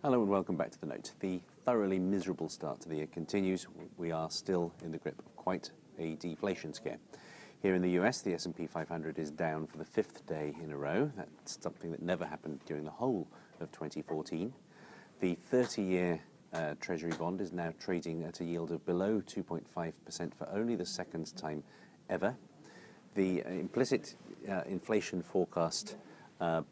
Hello and welcome back to the Note. The thoroughly miserable start to the year continues. We are still in the grip of quite a deflation scare. Here in the US, the S&P 500 is down for the fifth day in a row. That's something that never happened during the whole of 2014. The 30-year Treasury bond is now trading at a yield of below 2.5% for only the second time ever. The implicit inflation forecast from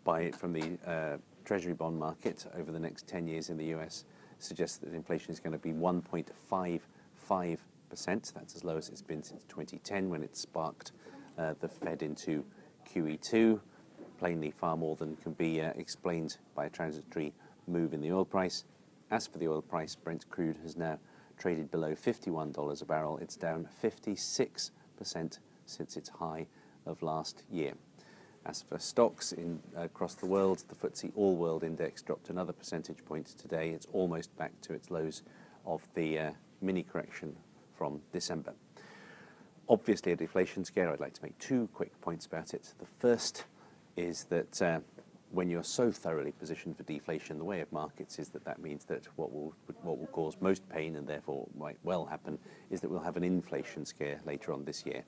the Treasury bond market over the next 10 years in the US suggests that inflation is going to be 1.55%. That's as low as it's been since 2010 when it sparked the Fed into QE2. Plainly far more than can be explained by a transitory move in the oil price. As for the oil price, Brent crude has now traded below $51 a barrel. It's down 56% since its high of last year. As for stocks across the world, the FTSE All-World Index dropped another percentage point today. It's almost back to its lows of the mini correction from December. Obviously a deflation scare. I'd like to make two quick points about it. The first is that when you're so thoroughly positioned for deflation, the way of markets is that means that what will cause most pain and therefore might well happen is that we'll have an inflation scare later on this year.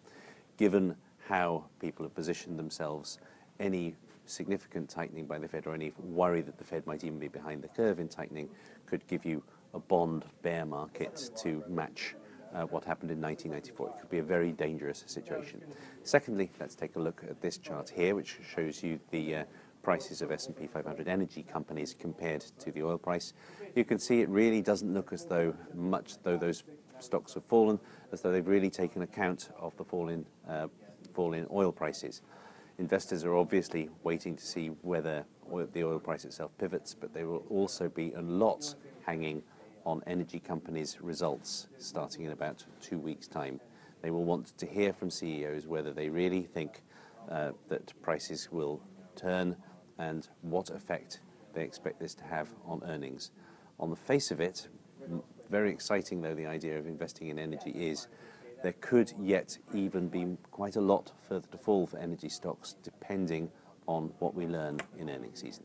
Given how people have positioned themselves, any significant tightening by the Fed or any worry that the Fed might even be behind the curve in tightening could give you a bond bear market to match what happened in 1994. It could be a very dangerous situation. Secondly, let's take a look at this chart here, which shows you the prices of S&P 500 energy companies compared to the oil price. You can see it really doesn't look as though those stocks have fallen, as though they've really taken account of the fall in oil prices. Investors are obviously waiting to see whether the oil price itself pivots, but there will also be a lot hanging on energy companies' results starting in about 2 weeks' time. They will want to hear from CEOs whether they really think that prices will turn and what effect they expect this to have on earnings. On the face of it, very exciting though the idea of investing in energy is, there could yet even be quite a lot further to fall for energy stocks depending on what we learn in earnings season.